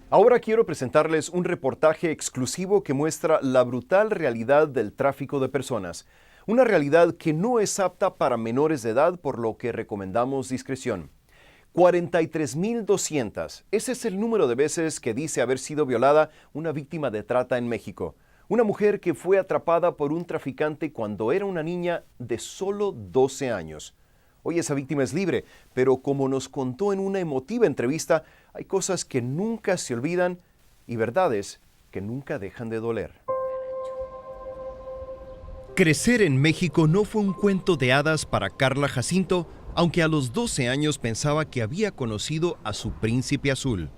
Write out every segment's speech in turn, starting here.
Ahora quiero presentarles un reportaje exclusivo que muestra la brutal realidad del tráfico de personas. Una realidad que no es apta para menores de edad, por lo que recomendamos discreción. 43.200. Ese es el número de veces que dice haber sido violada una víctima de trata en México. Una mujer que fue atrapada por un traficante cuando era una niña de solo 12 años. Hoy esa víctima es libre, pero como nos contó en una emotiva entrevista, hay cosas que nunca se olvidan y verdades que nunca dejan de doler. Crecer en México no fue un cuento de hadas para Carla Jacinto, aunque a los 12 años pensaba que había conocido a su príncipe azul.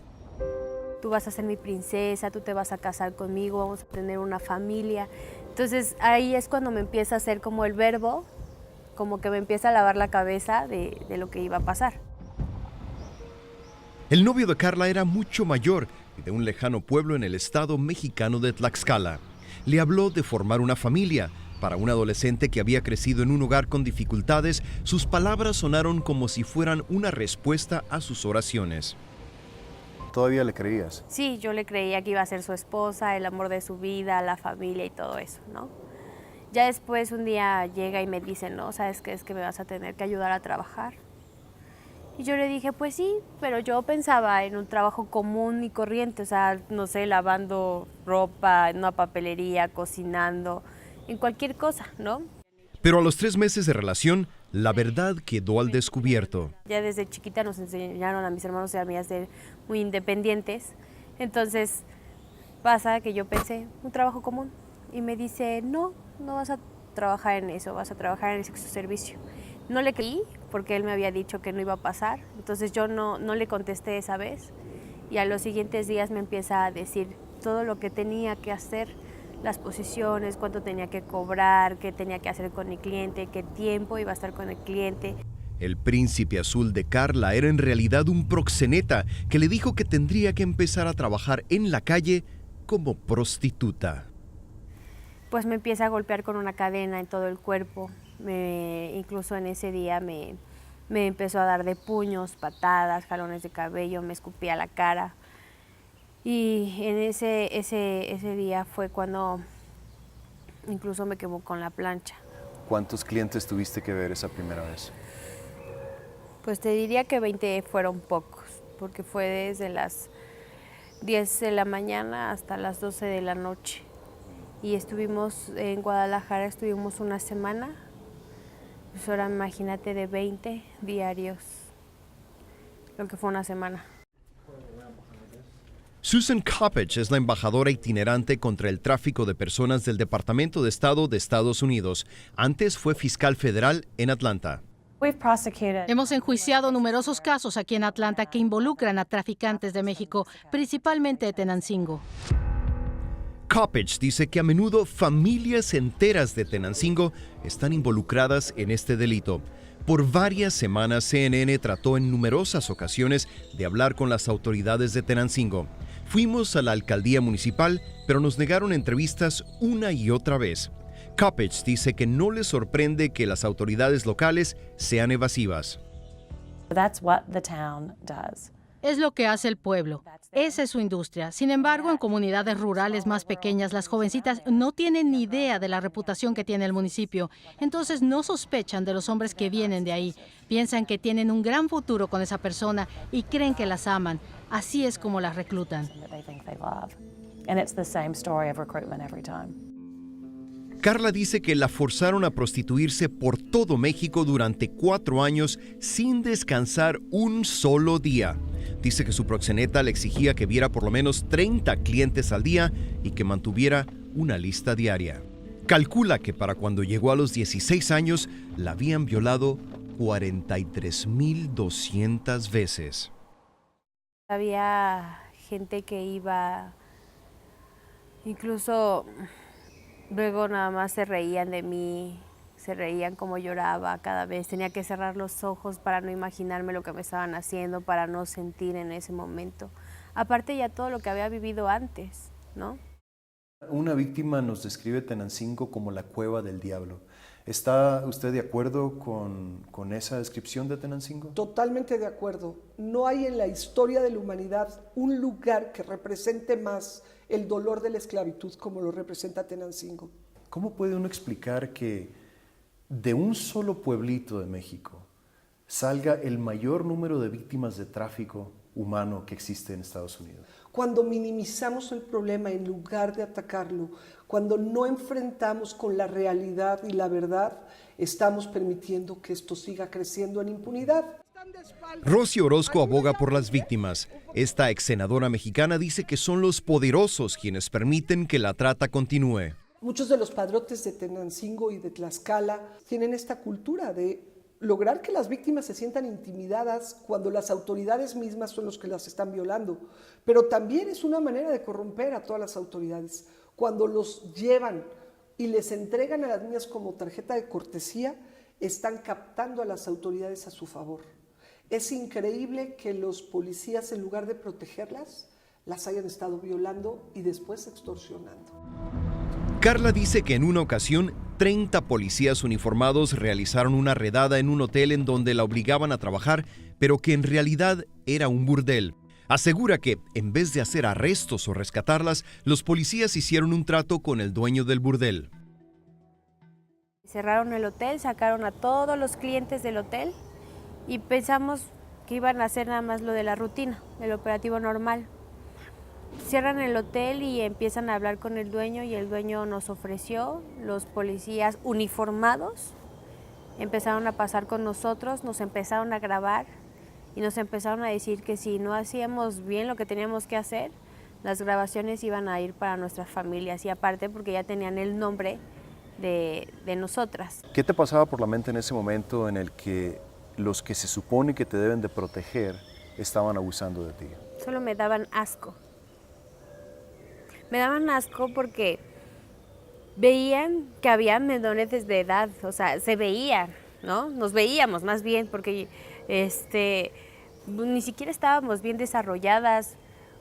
Tú vas a ser mi princesa, tú te vas a casar conmigo, vamos a tener una familia. Entonces ahí es cuando me empieza a hacer como el verbo, como que me empieza a lavar la cabeza de lo que iba a pasar. El novio de Carla era mucho mayor y de un lejano pueblo en el estado mexicano de Tlaxcala. Le habló de formar una familia. Para un adolescente que había crecido en un hogar con dificultades, sus palabras sonaron como si fueran una respuesta a sus oraciones. ¿Todavía le creías? Sí, yo le creía que iba a ser su esposa, el amor de su vida, la familia y todo eso, ¿no? Ya después un día llega y me dice, no, ¿sabes qué? Es que me vas a tener que ayudar a trabajar. Y yo le dije, pues sí, pero yo pensaba en un trabajo común y corriente, o sea, no sé, lavando ropa, en una papelería, cocinando, en cualquier cosa, ¿no? Pero a los 3 meses de relación, la verdad quedó al descubierto. Ya desde chiquita nos enseñaron a mis hermanos y a mí a ser muy independientes. Entonces pasa que yo pensé, un trabajo común. Y me dice, no, no vas a trabajar en eso, vas a trabajar en el sexo servicio. No le creí porque él me había dicho que no iba a pasar. Entonces yo no le contesté esa vez. Y a los siguientes días me empieza a decir todo lo que tenía que hacer, las posiciones, cuánto tenía que cobrar, qué tenía que hacer con mi cliente, qué tiempo iba a estar con el cliente. El príncipe azul de Carla era en realidad un proxeneta que le dijo que tendría que empezar a trabajar en la calle como prostituta. Pues me empieza a golpear con una cadena en todo el cuerpo. Incluso en ese día me empezó a dar de puños, patadas, jalones de cabello, me escupía la cara. Y en ese día fue cuando incluso me quemó con la plancha. ¿Cuántos clientes tuviste que ver esa primera vez? Pues te diría que 20 fueron pocos, porque fue desde las 10 de la mañana hasta las 12 de la noche. Y estuvimos en Guadalajara, estuvimos una semana. Pues ahora imagínate de 20 diarios, lo que fue una semana. Susan Coppage es la embajadora itinerante contra el tráfico de personas del Departamento de Estado de Estados Unidos. Antes fue fiscal federal en Atlanta. Hemos enjuiciado numerosos casos aquí en Atlanta que involucran a traficantes de México, principalmente de Tenancingo. Coppage dice que a menudo familias enteras de Tenancingo están involucradas en este delito. Por varias semanas, CNN trató en numerosas ocasiones de hablar con las autoridades de Tenancingo. Fuimos a la alcaldía municipal, pero nos negaron entrevistas una y otra vez. Coppage dice que no le sorprende que las autoridades locales sean evasivas. Es lo que hace el pueblo. Esa es su industria. Sin embargo, en comunidades rurales más pequeñas, las jovencitas no tienen ni idea de la reputación que tiene el municipio. Entonces no sospechan de los hombres que vienen de ahí. Piensan que tienen un gran futuro con esa persona y creen que las aman. Así es como las reclutan. Carla dice que la forzaron a prostituirse por todo México durante 4 años sin descansar un solo día. Dice que su proxeneta le exigía que viera por lo menos 30 clientes al día y que mantuviera una lista diaria. Calcula que para cuando llegó a los 16 años la habían violado 43.200 veces. Había gente que iba, incluso luego nada más se reían de mí, se reían como lloraba cada vez. Tenía que cerrar los ojos para no imaginarme lo que me estaban haciendo, para no sentir en ese momento. Aparte ya todo lo que había vivido antes, ¿no? Una víctima nos describe Tenancingo como la cueva del diablo. ¿Está usted de acuerdo con esa descripción de Tenancingo? Totalmente de acuerdo. No hay en la historia de la humanidad un lugar que represente más el dolor de la esclavitud como lo representa Tenancingo. ¿Cómo puede uno explicar que de un solo pueblito de México salga el mayor número de víctimas de tráfico humano que existe en Estados Unidos? Cuando minimizamos el problema en lugar de atacarlo, cuando no enfrentamos con la realidad y la verdad, estamos permitiendo que esto siga creciendo en impunidad. Rosy Orozco aboga por las víctimas. Esta ex senadora mexicana dice que son los poderosos quienes permiten que la trata continúe. Muchos de los padrotes de Tenancingo y de Tlaxcala tienen esta cultura de lograr que las víctimas se sientan intimidadas cuando las autoridades mismas son los que las están violando. Pero también es una manera de corromper a todas las autoridades. Cuando los llevan y les entregan a las niñas como tarjeta de cortesía, están captando a las autoridades a su favor. Es increíble que los policías, en lugar de protegerlas, las hayan estado violando y después extorsionando. Carla dice que en una ocasión 30 policías uniformados realizaron una redada en un hotel en donde la obligaban a trabajar, pero que en realidad era un burdel. Asegura que, en vez de hacer arrestos o rescatarlas, los policías hicieron un trato con el dueño del burdel. Cerraron el hotel, sacaron a todos los clientes del hotel y pensamos que iban a hacer nada más lo de la rutina, el operativo normal. Cierran el hotel y empiezan a hablar con el dueño y el dueño nos ofreció, los policías uniformados empezaron a pasar con nosotros, nos empezaron a grabar y nos empezaron a decir que si no hacíamos bien lo que teníamos que hacer, las grabaciones iban a ir para nuestras familias y aparte porque ya tenían el nombre de nosotras. ¿Qué te pasaba por la mente en ese momento en el que los que se supone que te deben de proteger estaban abusando de ti? Solo me daban asco. Me daban asco porque veían que había menores de edad, o sea, se veían, ¿no? Nos veíamos más bien porque ni siquiera estábamos bien desarrolladas,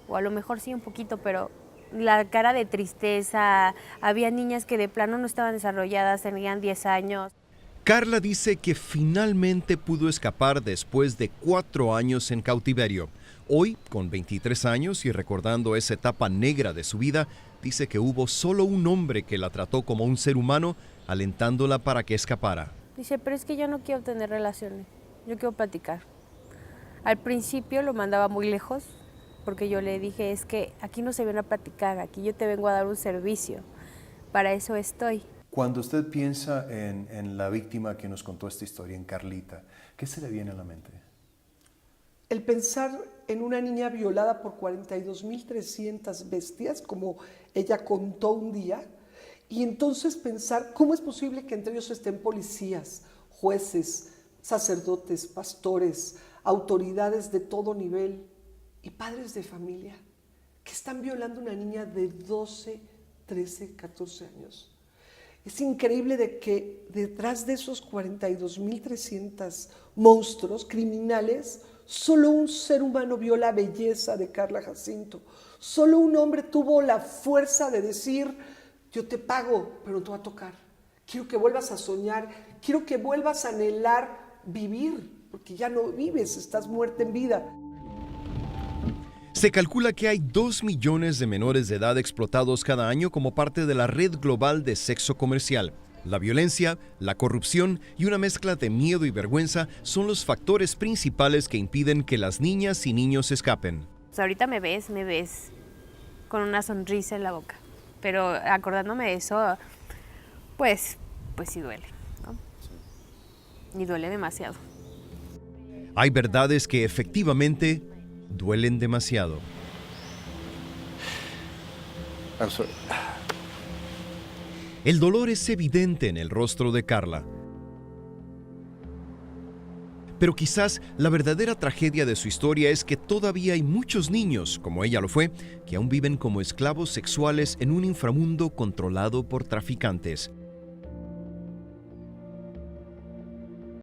o a lo mejor sí un poquito, pero la cara de tristeza, había niñas que de plano no estaban desarrolladas, tenían 10 años. Carla dice que finalmente pudo escapar después de 4 años en cautiverio. Hoy, con 23 años y recordando esa etapa negra de su vida, dice que hubo solo un hombre que la trató como un ser humano, alentándola para que escapara. Dice, pero es que yo no quiero tener relaciones, yo quiero platicar. Al principio lo mandaba muy lejos, porque yo le dije, es que aquí no se viene a platicar, aquí yo te vengo a dar un servicio, para eso estoy. Cuando usted piensa en la víctima que nos contó esta historia, en Carlita, ¿qué se le viene a la mente? El pensar en una niña violada por 42.300 bestias, como ella contó un día, y entonces pensar cómo es posible que entre ellos estén policías, jueces, sacerdotes, pastores, autoridades de todo nivel y padres de familia que están violando a una niña de 12, 13, 14 años. Es increíble de que detrás de esos 42.300 monstruos criminales, solo un ser humano vio la belleza de Carla Jacinto. Solo un hombre tuvo la fuerza de decir, yo te pago, pero no te va a tocar. Quiero que vuelvas a soñar, quiero que vuelvas a anhelar vivir, porque ya no vives, estás muerta en vida. Se calcula que hay 2 millones de menores de edad explotados cada año como parte de la red global de sexo comercial. La violencia, la corrupción y una mezcla de miedo y vergüenza son los factores principales que impiden que las niñas y niños escapen. Pues ahorita me ves con una sonrisa en la boca, pero acordándome de eso, pues sí duele, ¿no? Y duele demasiado. Hay verdades que efectivamente duelen demasiado. I'm sorry. El dolor es evidente en el rostro de Carla. Pero quizás la verdadera tragedia de su historia es que todavía hay muchos niños, como ella lo fue, que aún viven como esclavos sexuales en un inframundo controlado por traficantes.